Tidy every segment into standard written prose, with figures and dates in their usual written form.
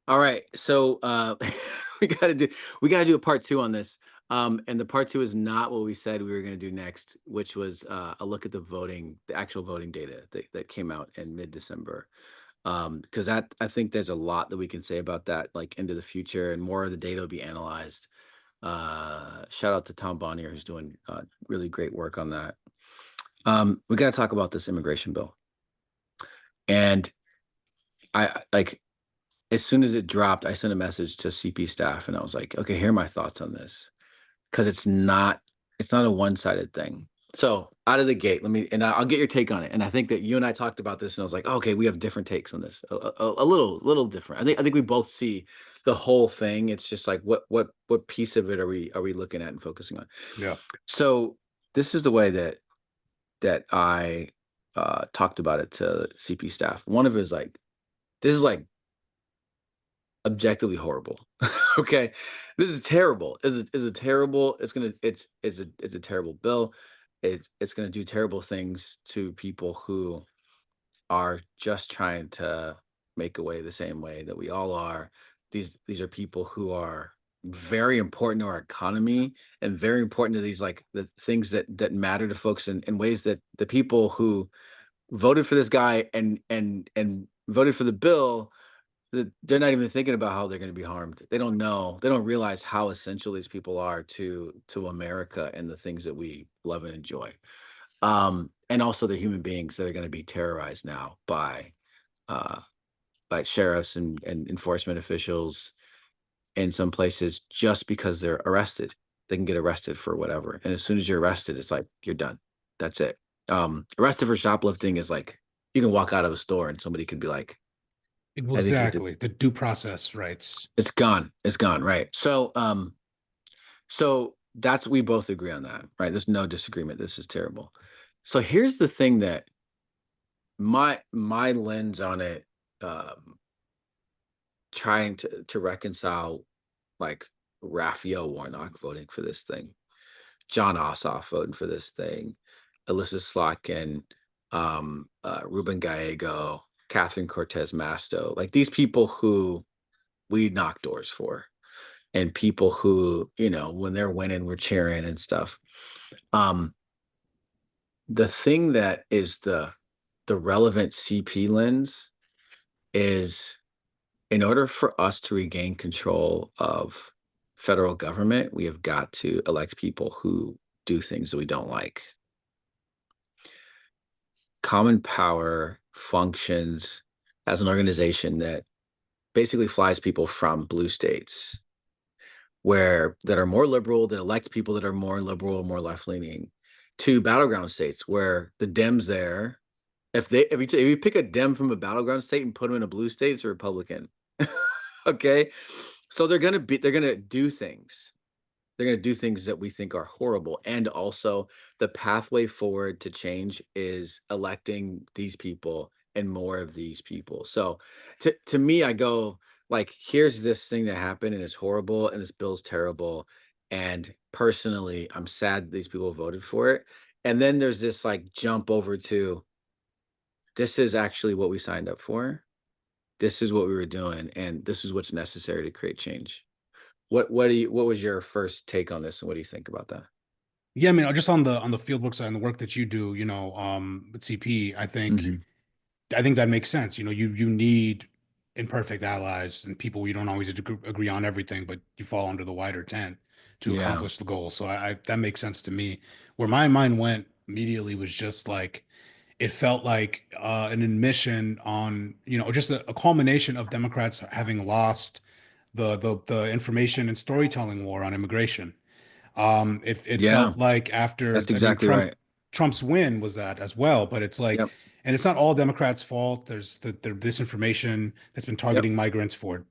All right. So we gotta do a part two on this. And the part two is not what we said we were gonna do next, which was a look at the actual voting data that came out in mid-December. Because that I think there's a lot that we can say about that, like into the future, and more of the data will be analyzed. Shout out to Tom Bonnier who's doing really great work on that. We gotta talk about this immigration bill. And I like as soon as it dropped, I sent a message to CP staff and I was like, okay, here are my thoughts on this. Because it's not a one-sided thing. So out of the gate, I'll get your take on it. And I think that you and I talked about this, and I was like, okay, we have different takes on this, a little different. I think we both see the whole thing. It's just like what piece of it are we looking at and focusing on? Yeah. So this is the way that I talked about it to CP staff. One of it is like, this is like objectively horrible. Okay, this is terrible. Is a terrible. It's a terrible bill. It's gonna do terrible things to people who are just trying to make a way the same way that we all are. These are people who are very important to our economy and very important to these like the things that matter to folks in ways that the people who voted for this guy and voted for the bill that they're not even thinking about how they're going to be harmed. They don't know. They don't realize how essential these people are to America and the things that we love and enjoy. And also the human beings that are going to be terrorized now uh, by sheriffs and enforcement officials in some places just because they're arrested. They can get arrested for whatever, and as soon as you're arrested, it's like you're done. That's it. Arrested for shoplifting is like you can walk out of a store and somebody could be like, "I think you Exactly. The due process rights. It's gone. It's gone, right. So that's we both agree on that, right? There's no disagreement. This is terrible. So here's the thing that my lens on it, um, trying to reconcile like Raphael Warnock voting for this thing, John Ossoff voting for this thing, Alyssa Slotkin, Ruben Gallego, Catherine Cortez Masto, like these people who we knock doors for and people who, when they're winning, we're cheering and stuff. Um, the thing that is the relevant CP lens is in order for us to regain control of federal government, we have got to elect people who do things that we don't like. Common Power functions as an organization that basically flies people from blue states where that are more liberal, that elect people that are more liberal, more left leaning, to battleground states where the Dems there, if you pick a Dem from a battleground state and put them in a blue state, it's a Republican. Okay, so they're gonna do things. They're gonna do things that we think are horrible, and also the pathway forward to change is electing these people and more of these people. So, to me, I go like, here's this thing that happened, and it's horrible, and this bill's terrible, and personally, I'm sad that these people voted for it. And then there's this like jump over to this is actually what we signed up for. This is what we were doing, and this is what's necessary to create change. What was your first take on this, and what do you think about that? Yeah, I mean, just on the field work side and the work that you do, with CP, Mhm. I think that makes sense. You need imperfect allies and people you don't always agree on everything, but you fall under the wider tent to Yeah. accomplish the goal. So I that makes sense to me. Where my mind went immediately was just like it felt like an admission on, just a culmination of Democrats having lost the information and storytelling war on immigration. It Yeah, felt like after, that's I mean, exactly right. Trump's win was that as well, but it's like, Yep, and it's not all Democrats' fault. There's the disinformation that's been yep, targeting migrants for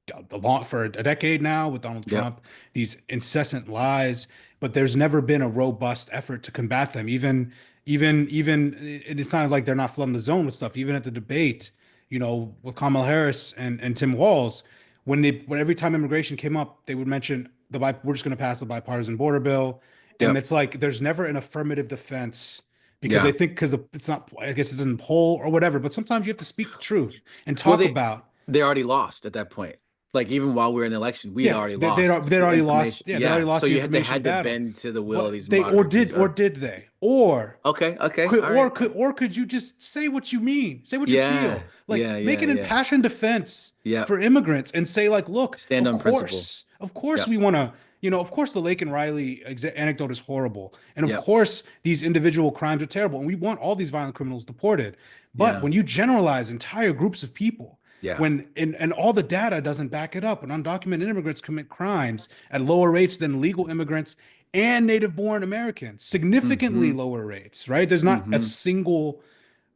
a decade now with Donald yep, Trump, these incessant lies, but there's never been a robust effort to combat them. Even, and it's not like they're not flooding the zone with stuff. Even at the debate, with Kamala Harris and Tim Walz, when every time immigration came up, they would mention we're just going to pass the bipartisan border bill, and yep, it's like there's never an affirmative defense because they yeah. think because it's not, I guess it doesn't poll or whatever, but sometimes you have to speak the truth and Well, talk they about. they already lost at that point. Like even while we were in the election, we had Yeah, already lost they'd the already lost. information. Yeah, they'd already Yeah, so lost the they information had to battle. bend to the will of But these they moderators. or did they? Or Okay, okay, all right. could you just say what you mean? Say what you feel. Yeah, Like yeah, make yeah, an yeah. impassioned defense Yep. for immigrants and say like, look, Stand on principle. of course Yep. we want to, of course the Laken Riley anecdote is horrible. And of Yep. course these individual crimes are terrible and we want all these violent criminals deported. But Yeah. when you generalize entire groups of people, Yeah. when and all the data doesn't back it up, when undocumented immigrants commit crimes at lower rates than legal immigrants and native born Americans, significantly Mm-hmm. lower rates, right? Mm-hmm.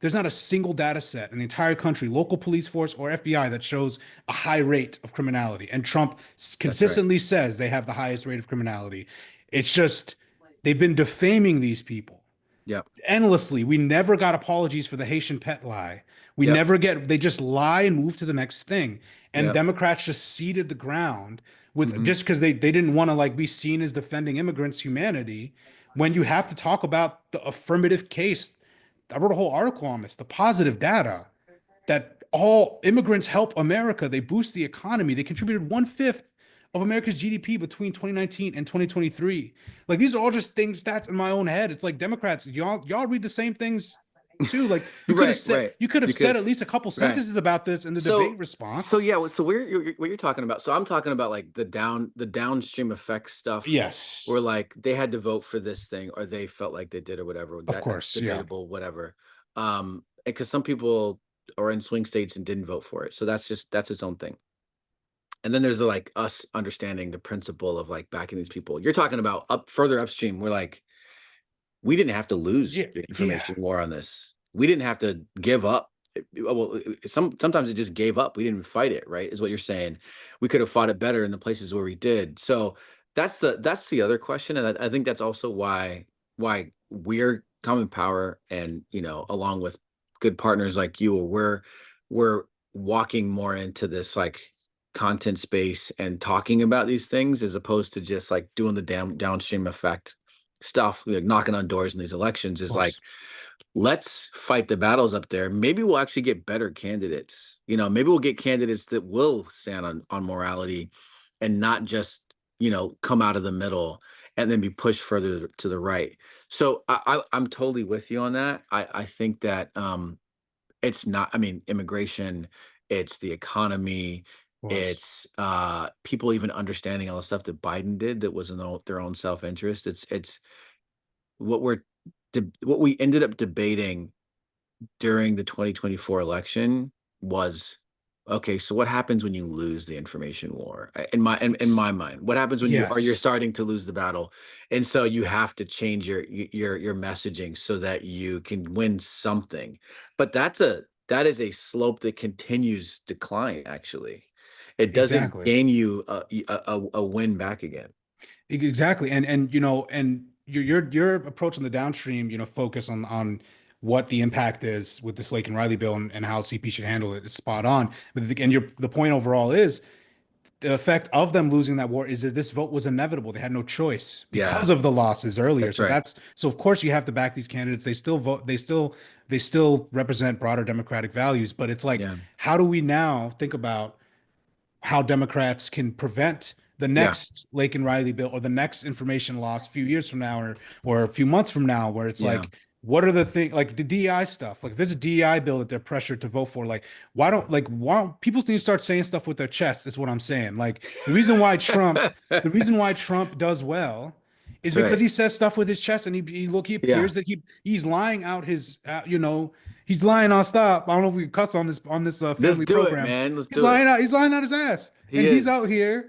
There's not a single data set in the entire country, local police force or FBI, that shows a high rate of criminality. And Trump That's right. consistently says they have the highest rate of criminality. It's just they've been defaming these people Yep. endlessly. We never got apologies for the Haitian pet lie. Yep. They just lie and move to the next thing. And Yep. Democrats just ceded the ground with Mm-hmm. just because they didn't want to like be seen as defending immigrants' humanity when you have to talk about the affirmative case. I wrote a whole article on this, the positive data that all immigrants help America. They boost the economy. They contributed 1/5 of America's GDP between 2019 and 2023. Like these are all just things, stats in my own head. It's like Democrats, y'all read the same things too. Like Right. Right. you could have You said could. at least a couple Right. sentences about this in the debate So response. yeah, so what you're talking about. So I'm talking about like the downstream effects stuff, where Yes, like they had to vote for this thing, or they felt like they did, or whatever. of That's course. Yeah, debatable, whatever. Because some people are in swing states and didn't vote for it, so that's its own thing. And then there's the, like us understanding the principle of like backing these people. You're talking about up further upstream, where like we didn't have to lose yeah, the yeah. information war on this. We didn't have to give up. Well, sometimes it just gave up. We didn't fight it, right? Is what you're saying. We could have fought it better in the places where we did. So that's the other question, and I think that's also why we're common power, and along with good partners like you, we're walking more into this like content space and talking about these things as opposed to just like doing the downstream effect stuff, like knocking on doors in these elections. Of Is like, course. let's fight the battles up there. Maybe we'll actually get better candidates. Maybe we'll get candidates that will stand on morality and not just, come out of the middle and then be pushed further to the right. So I'm totally with you on that. I think that it's not, I mean, immigration, it's the economy, Of course. it's people even understanding all the stuff that Biden did that was in their own self-interest. It's what what we ended up debating during the 2024 election was, okay, so what happens when you lose the information war? In my mind, what happens when you're Yes, starting to lose the battle, and so you have to change your messaging so that you can win something. But that is a slope that continues decline. Actually, it doesn't exactly. gain you a win back again. Exactly. And your approach on the downstream, focus on what the impact is with this Lake and Riley bill and how CP should handle it is spot on. And the point overall is the effect of them losing that war is that this vote was inevitable. They had no choice because Yeah, of the losses earlier. that's right. So of course you have to back these candidates. They still vote, they still represent broader democratic values, but it's like, Yeah, how do we now think about how Democrats can prevent the yeah, next Laken Riley bill or the next information loss a few years from now or a few months from now, where it's yeah. like, what are the things like the DEI stuff? Like, if there's a DEI bill that they're pressured to vote for, like, why don't people need to start saying stuff with their chest? Is what I'm saying. Like, the reason why Trump does well is That's because right. he says stuff with his chest and he Yeah. appears that he's lying out his, he's lying on stop. I don't know if we can cuss on this Let's family do it, program. man. Let's do it. He's lying out his ass. He And he's out is. here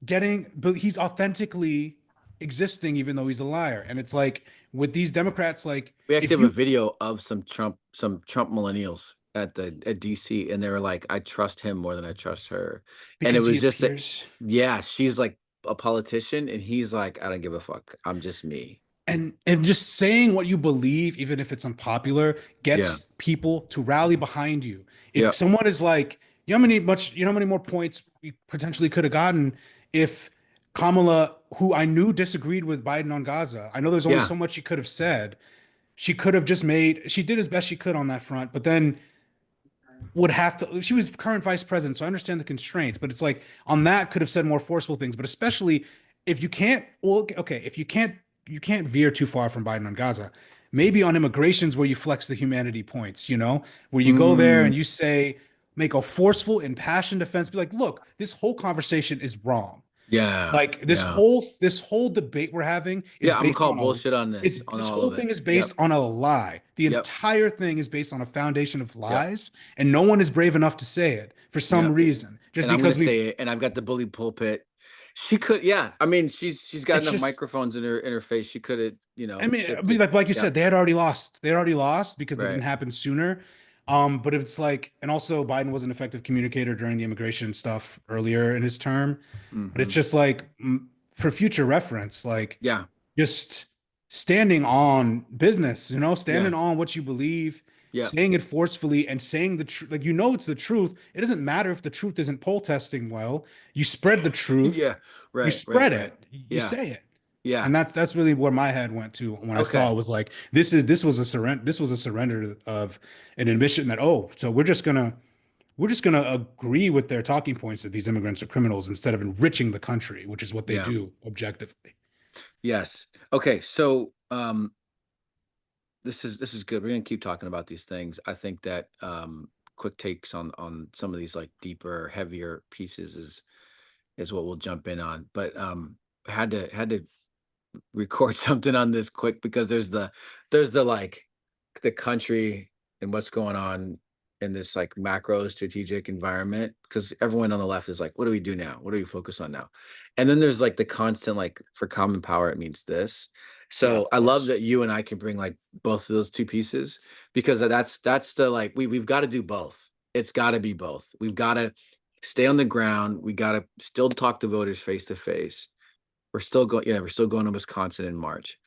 but he's authentically existing even though he's a liar. And it's like with these Democrats, like We if actually have a you video of some Trump millennials at DC, and they were like, "I trust him more than I trust her," and it because he was just that, appears yeah, she's like a politician, and he's like, "I don't give a fuck. I'm just me." and just saying what you believe, even if it's unpopular, Yeah. gets people to rally behind you. If Yep. someone is like, you know how many more points we potentially could have gotten if Kamala, who I knew disagreed with Biden on Gaza. I know there's only Yeah. so much she could have said. She could have just she did as best she could on that front, but then would have to, she was current vice president, so I understand the constraints, but it's like on that could have said more forceful things, but especially if you can't, well, okay, if you can't veer too far from Biden on Gaza. Maybe on immigrations where you flex the humanity points, where you go there and Mm, you say, make a forceful, impassioned defense, be like, look, this whole conversation is wrong. yeah, Like yeah, this whole debate we're having is yeah. I'm gonna based call on a bullshit on it's this, on this all whole of it. thing is Yep, based on a lie. The yep, entire thing is based on a foundation of yep, lies, and no one is brave enough to say it for some yep. reason. Just And I'm gonna because we've say it, and I've got the bully pulpit. She could, yeah. I mean, she's got it's enough just microphones in her face. She could have, I mean, shifted. like you Yeah, said, they had already lost. They had already lost because it didn't right. happen sooner. But it's like, and also Biden was an effective communicator during the immigration stuff earlier in his term. But it's Hmm. just like for future reference, like Yeah, just standing on business, yeah, standing on what you believe, yeah, saying it forcefully and saying the truth. Like, it's the truth. It doesn't matter if the truth isn't poll testing well. You spread the truth, yeah. you Right, right, spread right. it, you Yeah, say it. yeah. And that's really where my head went to when I saw Okay. it was like this was a surrender of an admission that, oh, so we're just gonna agree with their talking points that these immigrants are criminals instead of enriching the country, which is what they Yeah. do objectively. Yes. Okay. So, this is good. We're gonna keep talking about these things. I think that quick takes on some of these like deeper, heavier pieces is what we'll jump in on. But had to record something on this quick because there's the like the country and what's going on in this like macro strategic environment, because everyone on the left is like, what do we do now, what do we focus on now? And then there's like the constant like, for common power it means this. Yeah, So of I love course. that you and I can bring like both of those two pieces, because that's the like, we've got to do both. It's got to be both. We've got to stay on the ground, we got to still talk to voters face to face. We're still going to Wisconsin in March.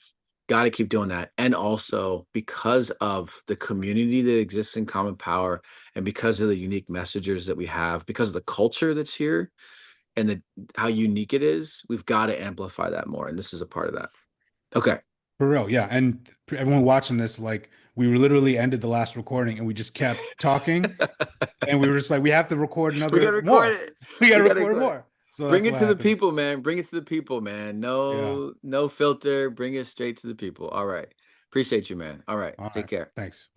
Got to keep doing that. And also because of the community that exists in Common Power, and because of the unique messengers that we have, because of the culture that's here, and how unique it is, we've got to amplify that more. And this is a part of that. Okay. For real, yeah. And for everyone watching this, like we were literally ended the last recording and we just kept talking and we were just like, we have to record We got another to record more. it. We got We to got to record record it. more. So Bring that's it what to the happened. people, man. Bring it to the people, man. Yeah. No filter. Bring it straight to the people. All right. Appreciate you, man. All right. All Take right. care. Thanks.